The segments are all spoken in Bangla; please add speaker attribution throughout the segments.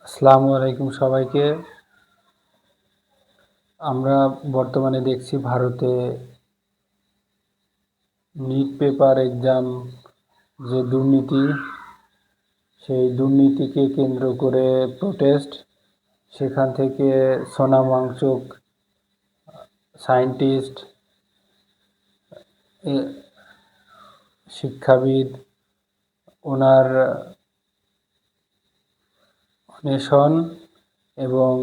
Speaker 1: আসসালামু আলাইকুম সবাইকে। আমরা বর্তমানে দেখছি ভারতে নিট পেপার এক্সাম যে দুর্নীতি, সেই দুর্নীতিকে কেন্দ্র করে প্রোটেস্ট। সেখান থেকে সোনাম ওয়াংচুক সায়েন্টিস্ট, শিক্ষাবিদ, ওনার অন্বেষণ এবং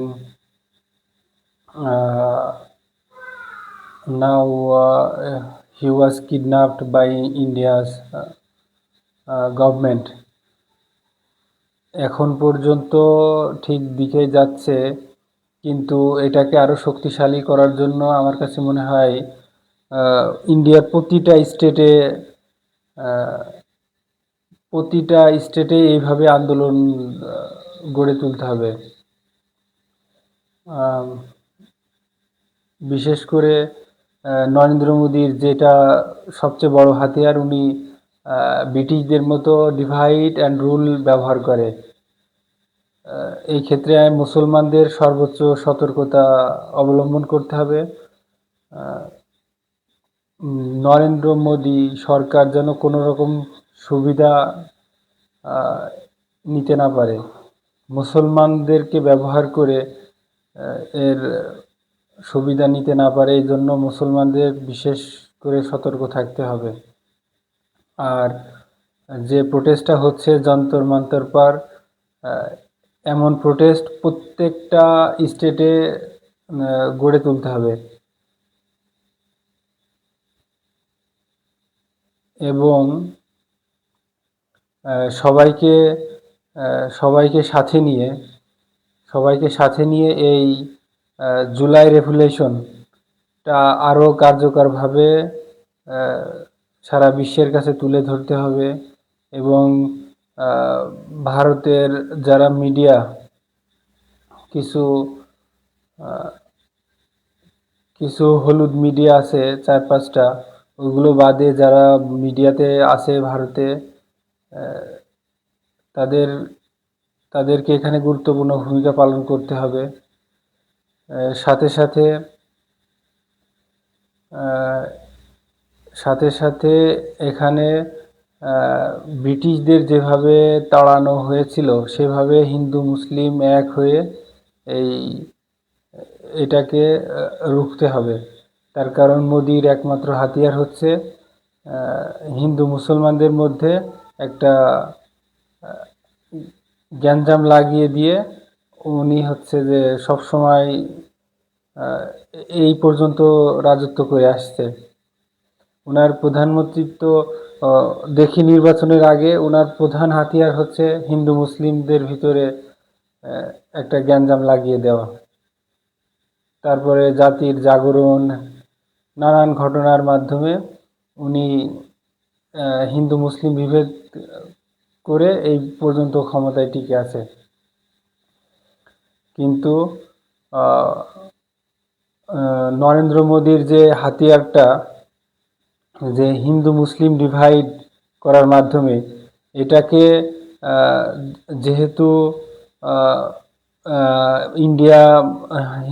Speaker 1: now he was kidnapped by India's government. এখন পর্যন্ত ঠিক দিকে যাচ্ছে, কিন্তু এটাকে আরও শক্তিশালী করার জন্য আমার কাছে মনে হয় ইন্ডিয়ার প্রতিটা স্টেটে এইভাবে আন্দোলন গড়ে তুলতে হবে। বিশেষ করে নরেন্দ্র মোদীর যেটা সবচেয়ে বড় হাতিয়ার, উনি ব্রিটিশদের মতো ডিভাইড অ্যান্ড রুল ব্যবহার করে। এই ক্ষেত্রে মুসলমানদের সর্বোচ্চ সতর্কতা অবলম্বন করতে হবে। নরেন্দ্র মোদী সরকার যেন কোনো রকম সুবিধা নিতে না পারে, মুসলমানদেরকে ব্যবহার করে এর সুবিধা নিতে না পারে। এই জন্য মুসলমানদের বিশেষ করে সতর্ক থাকতে হবে। আর যে প্রোটেস্টটা হচ্ছে যন্তর মন্তর পার, এমন প্রোটেস্ট প্রত্যেকটা স্টেটে গড়ে তুলতে হবে এবং সবাইকে সবাইকে সাথে নিয়ে এই জুলাই রেভলিউশনটা আরও কার্যকরভাবে সারা বিশ্বের কাছে তুলে ধরতে হবে। এবং ভারতের যারা মিডিয়া, কিছু হলুদ মিডিয়া আছে 4-5টা, ওইগুলো বাদে যারা মিডিয়াতে আছে ভারতে, তাদেরকে এখানে গুরুত্বপূর্ণ ভূমিকা পালন করতে হবে। সাথে সাথে এখানে ব্রিটিশদের যেভাবে তাড়ানো হয়েছিল, সেভাবে হিন্দু মুসলিম এক হয়ে এটাকে রুখতে হবে। তার কারণ মোদির একমাত্র হাতিয়ার হচ্ছে হিন্দু মুসলমানদের মধ্যে একটা গ্যাঞ্জাম লাগিয়ে দিয়ে উনি হচ্ছে যে সবসময় এই পর্যন্ত রাজত্ব করে আসছে। ওনার প্রধানমন্ত্রিত্ব দেখি নির্বাচনের আগে ওনার প্রধান হাতিয়ার হচ্ছে হিন্দু মুসলিমদের ভিতরে একটা গ্যাঞ্জাম লাগিয়ে দেওয়া। তারপরে জাতির জাগরণ, নানান ঘটনার মাধ্যমে উনি হিন্দু মুসলিম বিভেদ করে এই পর্যন্ত ক্ষমতায় টিকে আছে। কিন্তু নরেন্দ্র মোদীর যে হাতিয়ারটা, যে হিন্দু মুসলিম ডিভাইড করার মাধ্যমে, এটাকে যেহেতু ইন্ডিয়া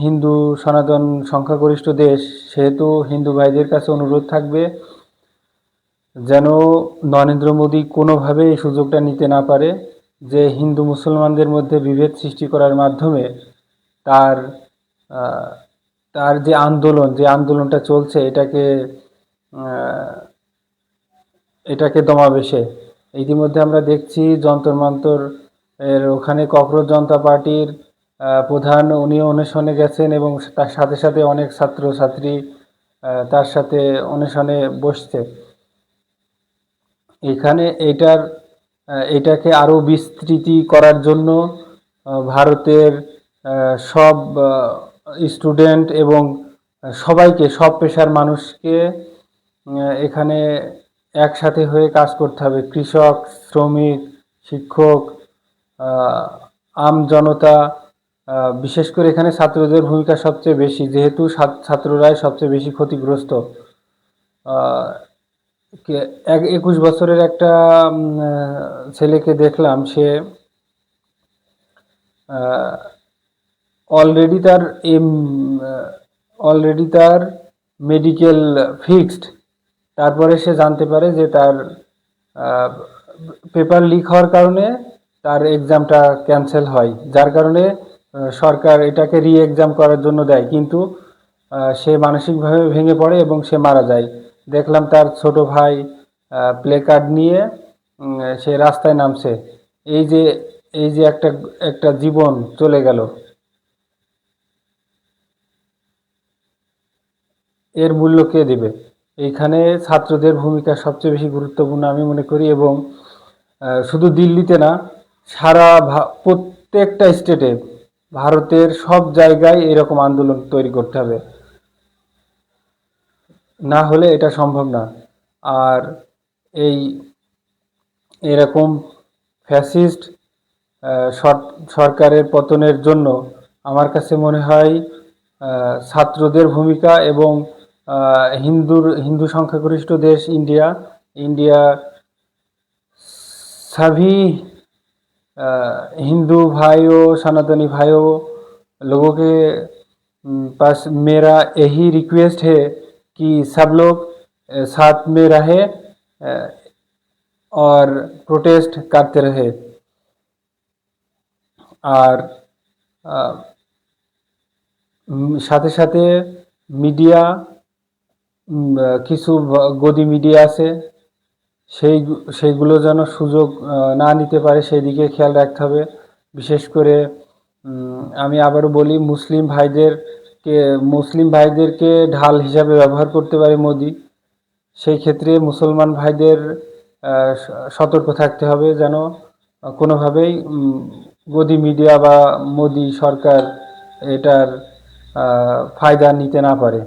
Speaker 1: হিন্দু সনাতন সংখ্যাগরিষ্ঠ দেশ, সেহেতু হিন্দু ভাইদের কাছে অনুরোধ থাকবে যেন নরেন্দ্র মোদী কোনোভাবে এই সুযোগটা নিতে না পারে যে হিন্দু মুসলমানদের মধ্যে বিভেদ সৃষ্টি করার মাধ্যমে তার যে আন্দোলনটা চলছে, এটাকে দমাবে সে। ইতিমধ্যে আমরা দেখছি যন্তর মন্তর এর ওখানে ককরোচ জনতা পার্টির প্রধান উনিও অনশনে গেছেন এবং তার সাথে সাথে অনেক ছাত্রছাত্রী তার সাথে অনশনে বসছে। এখানে এটাকে আরও বিস্তৃতি করার জন্য ভারতের সব স্টুডেন্ট এবং সব পেশার মানুষকে এখানে একসাথে হয়ে কাজ করতে হবে। কৃষক, শ্রমিক, শিক্ষক, আম জনতা, বিশেষ করে এখানে ছাত্রদের ভূমিকা সবচেয়ে বেশি, যেহেতু ছাত্ররাই সবচেয়ে বেশি ক্ষতিগ্রস্ত। 21 বছরের একটা ছেলেকে দেখলাম, সে অলরেডি তার অলরেডি তার মেডিকেল ফিক্সড, তারপরে সে জানতে পারে যে তার পেপার লিক হওয়ার কারণে তার এক্সামটা ক্যান্সেল হয়, যার কারণে সরকার এটাকে রি এক্সাম করার জন্য দেয়, কিন্তু সে মানসিকভাবে ভেঙে পড়ে এবং সে মারা যায়। দেখলাম তার ছোট ভাই প্লে কার্ড নিয়ে সে রাস্তায় নামছে। এই যে এই যে একটা একটা জীবন চলে গেল, এর মূল্য কে দেবে? এইখানে ছাত্রদের ভূমিকা সবচেয়ে বেশি গুরুত্বপূর্ণ আমি মনে করি। এবং শুধু দিল্লিতে না, সারা প্রত্যেকটা স্টেটে, ভারতের সব জায়গায় এরকম আন্দোলন তৈরি করতে হবে, না হলে এটা সম্ভব না। আর এই এরকম ফ্যাসিস্ট সরকারের পতনের জন্য আমার কাছে মনে হয় ছাত্রদের ভূমিকা এবং হিন্দু সংখ্যাগরিষ্ঠ দেশ ইন্ডিয়া, इंडिया सभी हिंदू भाइयों, सनातनी भाइयों लोगों के पास मेरा यही रिक्वेस्ट है कि सब लोग साथ में रहे और प्रोटेस्ट करते रहे। আর সাথে সাথে মিডিয়া, কিছু গদি মিডিয়া আছে, সেইগুলো যেন সুযোগ না নিতে পারে সেই দিকে খেয়াল রাখতে হবে। বিশেষ করে আমি আবারও বলি, মুসলিম ভাইদেরকে ঢাল হিসাবে ব্যবহার করতে পারে মোদি। সেই ক্ষেত্রে মুসলমান ভাইদের সতর্ক থাকতে হবে যেন কোনোভাবেই গদি মিডিয়া বা মোদি সরকার এটার ফায়দা নিতে না পারে।